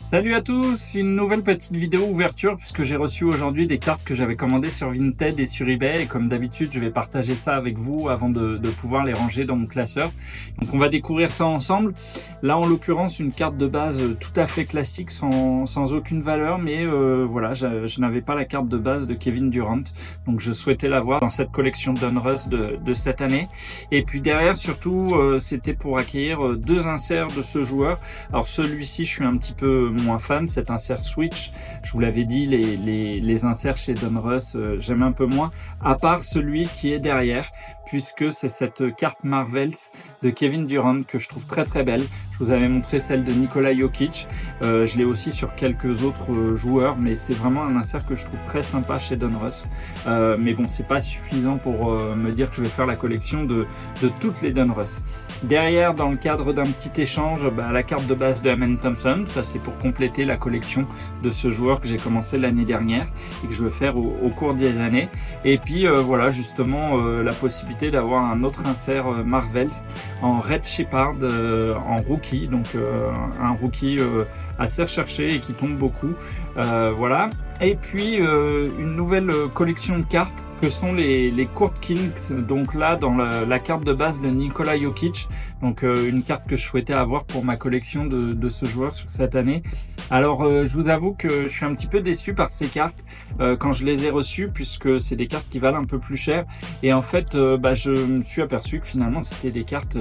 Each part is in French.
Salut à tous, une nouvelle petite vidéo ouverture puisque j'ai reçu aujourd'hui des cartes que j'avais commandées sur Vinted et sur eBay et comme d'habitude je vais partager ça avec vous avant de pouvoir les ranger dans mon classeur. Donc on va découvrir ça ensemble. Là en l'occurrence une carte de base tout à fait classique sans aucune valeur, mais voilà, je n'avais pas la carte de base de Kevin Durant, donc je souhaitais l'avoir dans cette collection Donruss de cette année. Et puis derrière surtout c'était pour acquérir deux inserts de ce joueur. Alors celui-ci je suis un petit peu moins fan, cet insert Switch, je vous l'avais dit, les inserts chez Donruss j'aime un peu moins, à part celui qui est derrière, puisque c'est cette carte Marvels de Kevin Durant que je trouve très très belle. Je vous avais montré celle de Nikola Jokic, je l'ai aussi sur quelques autres joueurs, mais c'est vraiment un insert que je trouve très sympa chez Donruss. Mais bon, c'est pas suffisant pour me dire que je vais faire la collection de toutes les Donruss. Derrière, dans le cadre d'un petit échange, la carte de base de Amen Thompson, ça c'est pour compléter la collection de ce joueur que j'ai commencé l'année dernière et que je veux faire au cours des années. Et puis voilà, justement la possibilité d'avoir un autre insert Marvels en Red Shepard en rookie, donc un rookie assez recherché et qui tombe beaucoup. Voilà. Et puis une nouvelle collection de cartes que sont les Court Kings, donc là dans la carte de base de Nikola Jokic, donc une carte que je souhaitais avoir pour ma collection de ce joueur sur cette année. Alors je vous avoue que je suis un petit peu déçu par ces cartes quand je les ai reçues, puisque c'est des cartes qui valent un peu plus cher, et en fait je me suis aperçu que finalement c'était des cartes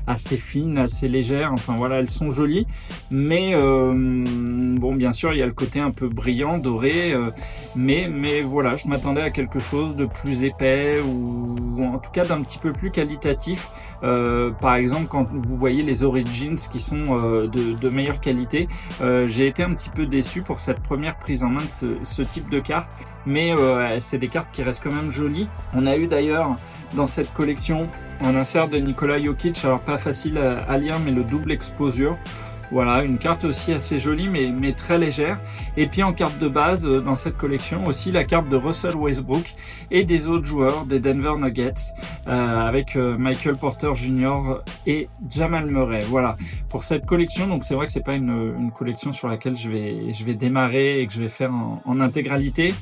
assez fines, assez légères, enfin voilà, elles sont jolies, mais bon, bien sûr il y a le côté un peu brillant, doré, mais voilà, je m'attendais à quelque chose de plus épais ou en tout cas d'un petit peu plus qualitatif. Par exemple, quand vous voyez les Origins qui sont de meilleure qualité, j'ai été un petit peu déçu pour cette première prise en main de ce type de carte, mais c'est des cartes qui restent quand même jolies. On a eu d'ailleurs dans cette collection un insert de Nikola Jokic, alors pas facile à lire, mais le double exposure. Voilà, une carte aussi assez jolie mais très légère. Et puis en carte de base dans cette collection aussi la carte de Russell Westbrook et des autres joueurs des Denver Nuggets avec Michael Porter Jr. et Jamal Murray. Voilà pour cette collection. Donc c'est vrai que c'est pas une collection sur laquelle je vais démarrer et que je vais faire en intégralité.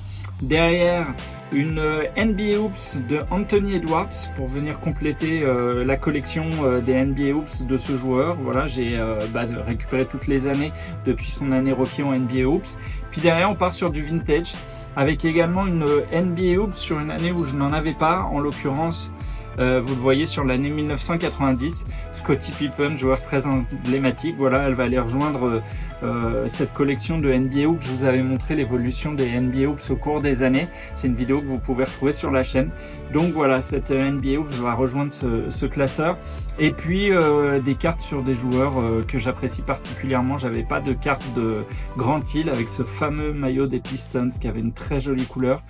Derrière, une NBA Hoops de Anthony Edwards pour venir compléter la collection des NBA Hoops de ce joueur. Voilà, j'ai récupéré toutes les années depuis son année rookie en NBA Hoops. Puis derrière, on part sur du vintage avec également une NBA Hoops sur une année où je n'en avais pas, en l'occurrence. Vous le voyez sur l'année 1990, Scottie Pippen, joueur très emblématique. Voilà, elle va aller rejoindre cette collection de NBA Hoops. Je vous avais montré l'évolution des NBA Hoops au cours des années. C'est une vidéo que vous pouvez retrouver sur la chaîne. Donc voilà, cette NBA Hoops va rejoindre ce classeur. Et puis des cartes sur des joueurs que j'apprécie particulièrement. J'avais pas de carte de Grant Hill avec ce fameux maillot des Pistons qui avait une très jolie couleur.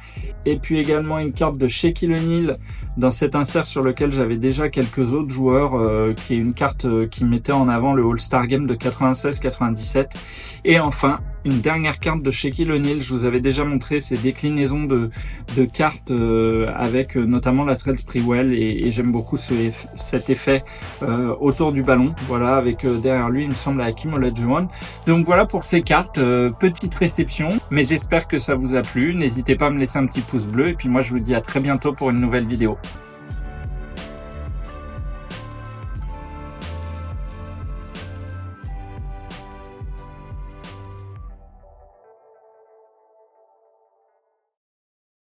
Et puis également une carte de Shaquille O'Neal dans cet insert sur lequel j'avais déjà quelques autres joueurs, qui est une carte qui mettait en avant le All-Star Game de 96-97. Et enfin, une dernière carte de Shaquille O'Neal. Je vous avais déjà montré ces déclinaisons de cartes avec notamment la Latrell Sprewell, et j'aime beaucoup cet effet autour du ballon. Voilà, avec derrière lui, il me semble, Hakeem Olajuwon. Donc voilà pour ces cartes, petite réception, mais j'espère que ça vous a plu. N'hésitez pas à me laisser un petit pouce bleu, et puis moi je vous dis à très bientôt pour une nouvelle vidéo.